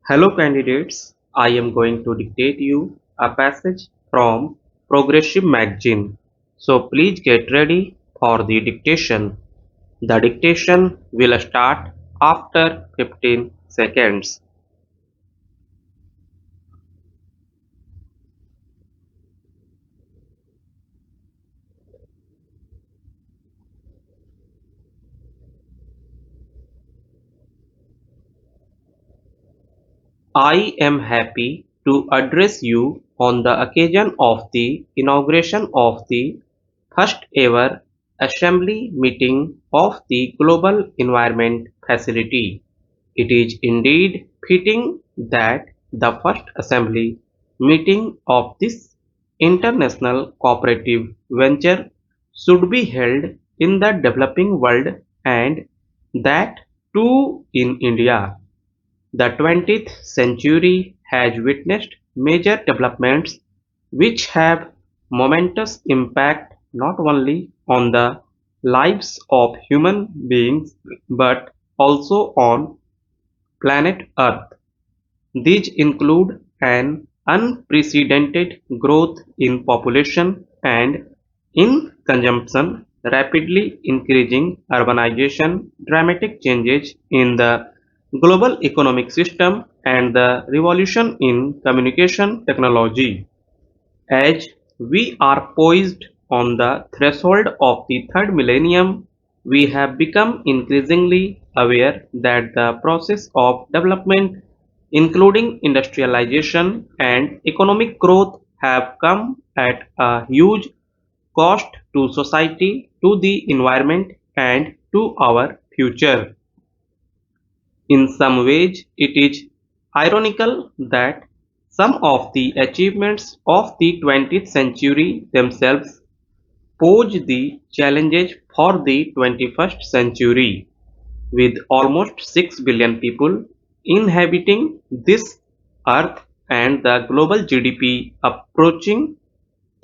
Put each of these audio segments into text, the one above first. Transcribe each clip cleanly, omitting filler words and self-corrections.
Hello candidates, I am going to dictate you a passage from Progressive Magazine. So please get ready for the dictation. The dictation will start after 15 seconds. I am happy to address you on the occasion of the inauguration of the first ever assembly meeting of the Global Environment Facility. It is indeed fitting that the first assembly meeting of this international cooperative venture should be held in the developing world and that too in India. The 20th century has witnessed major developments which have momentous impact not only on the lives of human beings but also on planet Earth. These include an unprecedented growth in population and in consumption, rapidly increasing urbanization, dramatic changes in the global economic system, and the revolution in communication technology. As we are poised on the threshold of the third millennium, we have become increasingly aware that the process of development, including industrialization and economic growth, have come at a huge cost to society, to the environment, and to our future. In some ways, it is ironical that some of the achievements of the 20th century themselves pose the challenges for the 21st century. With almost 6 billion people inhabiting this earth and the global GDP approaching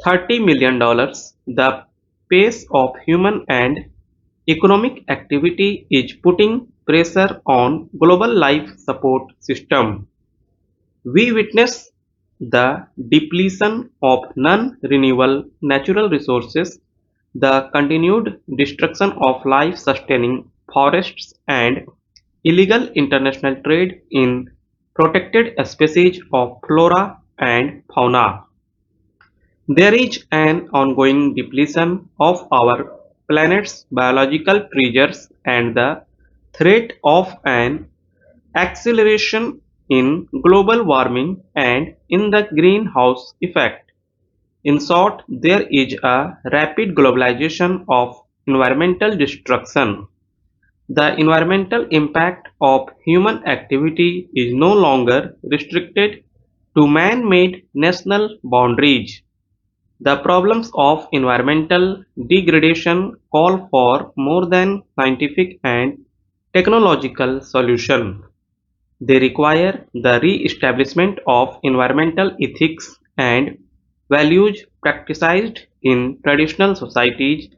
$30 million, the pace of human and economic activity is putting pressure on global life support system. We witness the depletion of non-renewable natural resources, the continued destruction of life-sustaining forests, and illegal international trade in protected species of flora and fauna. There is an ongoing depletion of our planet's biological treasures and the threat of an acceleration in global warming and in the greenhouse effect. In short, there is a rapid globalization of environmental destruction. The environmental impact of human activity is no longer restricted to man-made national boundaries. The problems of environmental degradation call for more than scientific and technological solutions. They require the re-establishment of environmental ethics and values practiced in traditional societies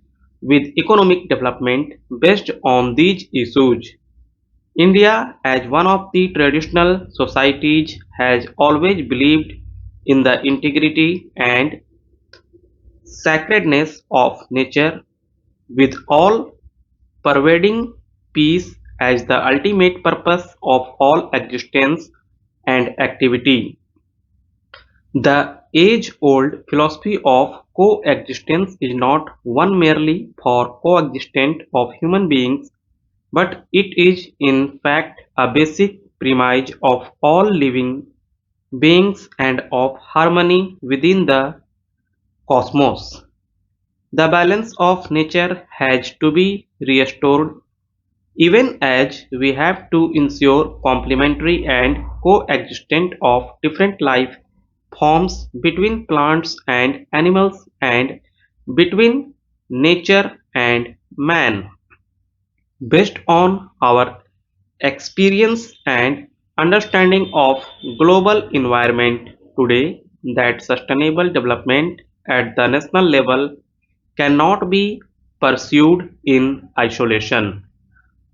with economic development based on these issues. India, as one of the traditional societies, has always believed in the integrity and sacredness of nature with all pervading peace as the ultimate purpose of all existence and activity. The age-old philosophy of coexistence is not one merely for coexistence of human beings, but it is in fact a basic premise of all living beings and of harmony within the cosmos. The balance of nature has to be restored even as we have to ensure complementary and coexistence of different life forms between plants and animals and between nature and man. Based on our experience and understanding of global environment today, that sustainable development at the national level cannot be pursued in isolation.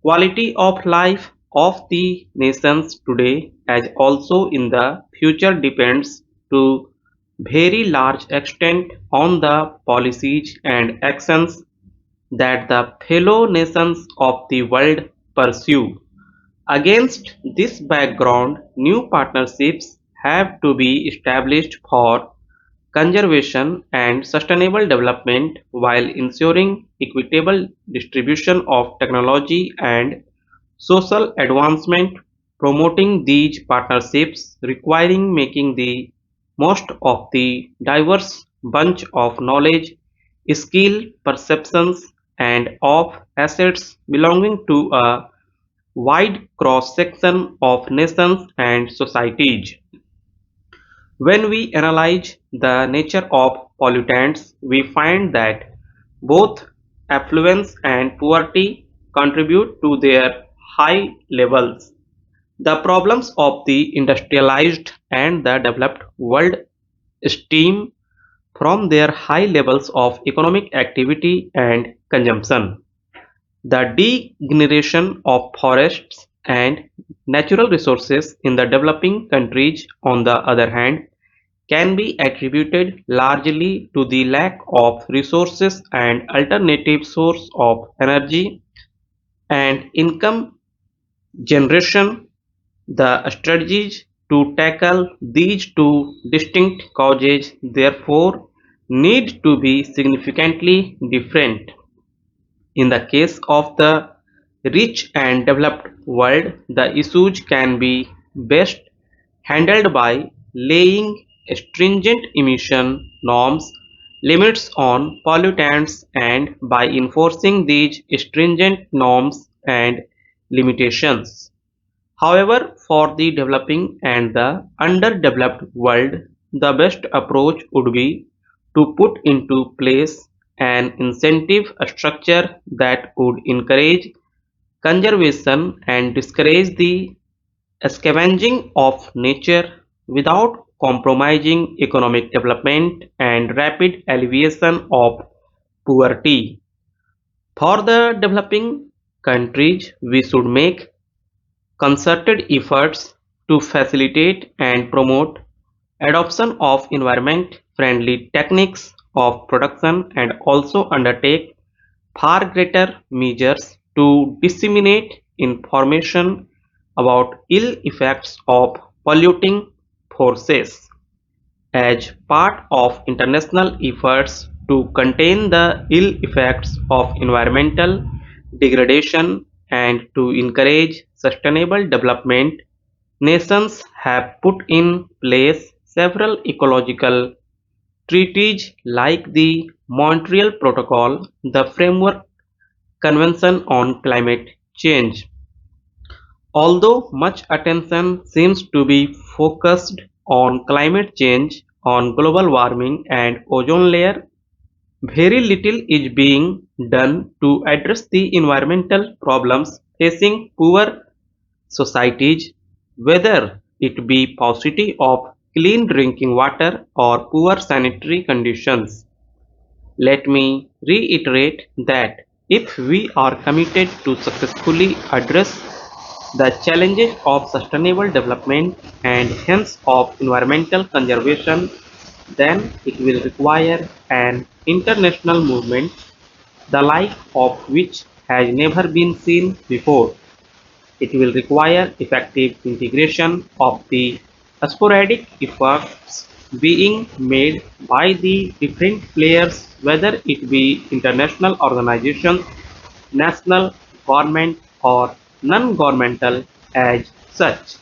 Quality of life of the nations today as also in the future depends to very large extent on the policies and actions that the fellow nations of the world pursue. Against this background, new partnerships have to be established for conservation and sustainable development while ensuring equitable distribution of technology and social advancement. Promoting these partnerships requiring making the most of the diverse bunch of knowledge, skill, perceptions, and of assets belonging to a wide cross-section of nations and societies. When we analyze the nature of pollutants, we find that both affluence and poverty contribute to their high levels. The problems of the industrialized and the developed world stem from their high levels of economic activity and consumption. The degradation of forests and natural resources in the developing countries, on the other hand, can be attributed largely to the lack of resources and alternative sources of energy and income generation. The strategies to tackle these two distinct causes therefore need to be significantly different. In the case of the rich and developed world, the issues can be best handled by laying stringent emission norms, limits on pollutants, and by enforcing these stringent norms and limitations. However, for the developing and the underdeveloped world, the best approach would be to put into place an incentive structure that would encourage conservation and discourage the scavenging of nature without compromising economic development and rapid alleviation of poverty. For the developing countries, we should make concerted efforts to facilitate and promote adoption of environment-friendly techniques of production and also undertake far greater measures to disseminate information about ill effects of polluting forces. As part of international efforts to contain the ill effects of environmental degradation and to encourage sustainable development, nations have put in place several ecological treaties like the Montreal Protocol, the Framework Convention on Climate Change. Although much attention seems to be focused on climate change, on global warming and ozone layer, very little is being done to address the environmental problems facing poor societies, whether it be paucity of clean drinking water or poor sanitary conditions. Let me reiterate that if we are committed to successfully address the challenges of sustainable development and hence of environmental conservation, then it will require an international movement the like of which has never been seen before. It will require effective integration of the sporadic efforts being made by the different players, whether it be international organizations, national government, or non governmental as such.